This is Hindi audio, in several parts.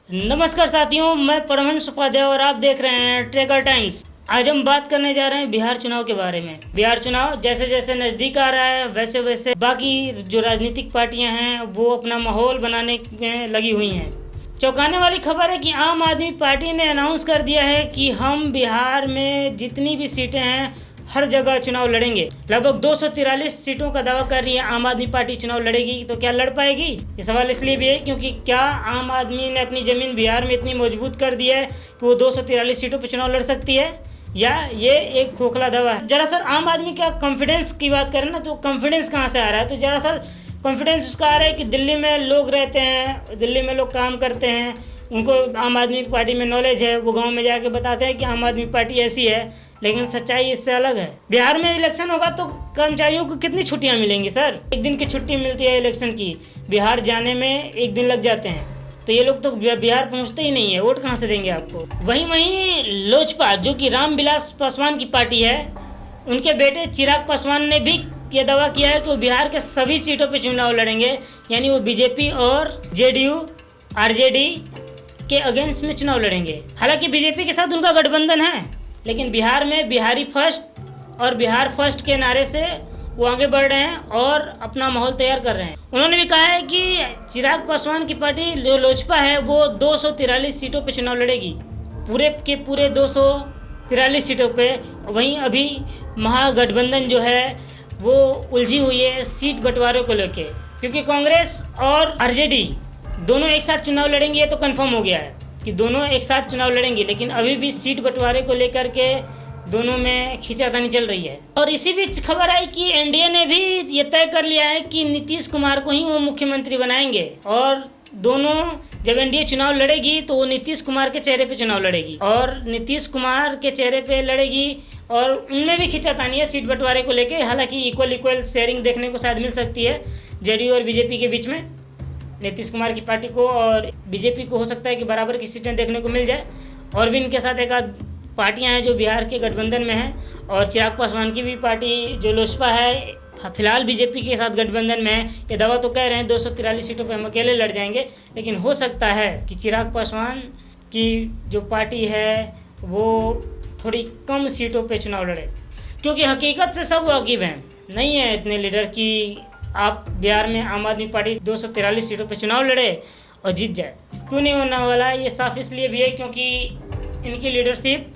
नमस्कार साथियों, मैं परमहंस उपाध्याय और आप देख रहे हैं ट्रेकर टाइम्स। आज हम बात करने जा रहे हैं बिहार चुनाव के बारे में। बिहार चुनाव जैसे जैसे नज़दीक आ रहा है वैसे वैसे बाकी जो राजनीतिक पार्टियां हैं वो अपना माहौल बनाने में लगी हुई हैं। चौंकाने वाली खबर है कि आम आदमी पार्टी ने अनाउंस कर दिया है कि हम बिहार में जितनी भी सीटें हैं हर जगह चुनाव लड़ेंगे। लगभग 243 सीटों का दावा कर रही है आम आदमी पार्टी चुनाव लड़ेगी। तो क्या लड़ पाएगी? ये सवाल इसलिए भी है क्योंकि क्या आम आदमी ने अपनी ज़मीन बिहार में इतनी मजबूत कर दी है कि वो 243 सीटों पर चुनाव लड़ सकती है, या ये एक खोखला दावा है? दरअसल आम आदमी का कॉन्फिडेंस की बात करें ना, तो कॉन्फिडेंस कहाँ से आ रहा है? तो दरअसल कॉन्फिडेंस उसका आ रहा है कि दिल्ली में लोग रहते हैं, दिल्ली में लोग काम करते हैं, उनको आम आदमी पार्टी में नॉलेज है। वो गांव में जाके बताते हैं कि आम आदमी पार्टी ऐसी है, लेकिन सच्चाई इससे अलग है। बिहार में इलेक्शन होगा तो कर्मचारियों को कितनी छुट्टियां मिलेंगी सर? एक दिन की छुट्टी मिलती है इलेक्शन की, बिहार जाने में एक दिन लग जाते हैं। तो ये लोग तो बिहार पहुंचते ही नहीं है, वोट कहाँ से देंगे आपको? वहीं लोजपा जो कि रामविलास पासवान की पार्टी है, उनके बेटे चिराग पासवान ने भी ये दावा किया है कि वो बिहार के सभी सीटों पे चुनाव लड़ेंगे, यानी वो बीजेपी और जेडीयू आरजेडी के अगेंस्ट में चुनाव लड़ेंगे। हालांकि बीजेपी के साथ उनका गठबंधन है, लेकिन बिहार में बिहारी फर्स्ट और बिहार फर्स्ट के नारे से वो आगे बढ़ रहे हैं और अपना माहौल तैयार कर रहे हैं। उन्होंने भी कहा है कि चिराग पासवान की पार्टी जो लोजपा है वो 243 सीटों पे चुनाव लड़ेगी, पूरे के पूरे 243 सीटों पे। वहीं अभी महागठबंधन जो है वो उलझी हुई है सीट बंटवारे को लेके, क्योंकि कांग्रेस और आरजेडी दोनों एक साथ चुनाव लड़ेंगे। ये तो कंफर्म हो गया है कि दोनों एक साथ चुनाव लड़ेंगे, लेकिन अभी भी सीट बंटवारे को लेकर के दोनों में खींचातानी चल रही है। और इसी बीच खबर आई कि एनडीए ने भी ये तय कर लिया है कि नीतीश कुमार को ही वो मुख्यमंत्री बनाएंगे, और दोनों जब एनडीए चुनाव लड़ेगी तो वो नीतीश कुमार के चेहरे पे चुनाव लड़ेगी, और नीतीश कुमार के चेहरे पे लड़ेगी। और उनमें भी खींचातानी है सीट बंटवारे को लेके। हालांकि इक्वल शेयरिंग देखने को शायद मिल सकती है जेडीयू और बीजेपी के बीच में। नीतीश कुमार की पार्टी को और बीजेपी को हो सकता है कि बराबर की सीटें देखने को मिल जाए। और भी इनके साथ एक आध पार्टियां हैं जो बिहार के गठबंधन में हैं, और चिराग पासवान की भी पार्टी जो लोजपा है फिलहाल बीजेपी के साथ गठबंधन में है। ये दावा तो कह रहे हैं 243 सीटों पर हम अकेले लड़ जाएंगे, लेकिन हो सकता है कि चिराग पासवान की जो पार्टी है वो थोड़ी कम सीटों पर चुनाव लड़े, क्योंकि हकीकत से सब वाकिफ हैं। नहीं है इतने लीडर कि आप बिहार में आम आदमी पार्टी 243 सीटों पर चुनाव लड़े और जीत जाए। क्यों नहीं होने वाला? ये साफ इसलिए भी है क्योंकि इनकी लीडरशिप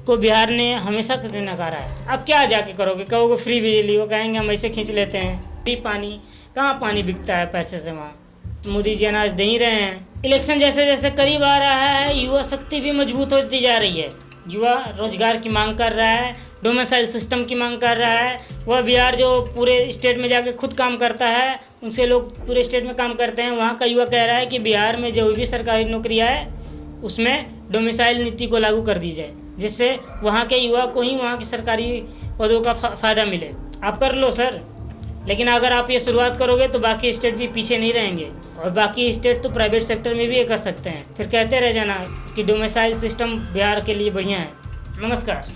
को बिहार ने हमेशा से नकारा है। अब क्या जाके करोगे? कहोगे फ्री बिजली, वो कहेंगे हम ऐसे खींच लेते हैं। फ्री पानी, कहाँ पानी बिकता है पैसे से? वहाँ मोदी जी अनाज दे ही रहे हैं। इलेक्शन जैसे जैसे करीब आ रहा है, युवा शक्ति भी मजबूत होती जा रही है। युवा रोजगार की मांग कर रहा है, डोमिसाइल सिस्टम की मांग कर रहा है। वह बिहार जो पूरे स्टेट में जाके खुद काम करता है, उनसे लोग पूरे स्टेट में काम करते हैं, वहाँ का युवा कह रहा है कि बिहार में जो भी सरकारी नौकरियाँ है उसमें डोमिसाइल नीति को लागू कर दी जाए, जिससे वहाँ के युवा को ही वहाँ की सरकारी पदों का फ़ायदा मिले। आप कर लो सर, लेकिन अगर आप ये शुरुआत करोगे तो बाकी स्टेट भी पीछे नहीं रहेंगे, और बाकी स्टेट तो प्राइवेट सेक्टर में भी ये कर सकते हैं। फिर कहते रह जाना कि डोमिसाइल सिस्टम बिहार के लिए बढ़िया है। नमस्कार।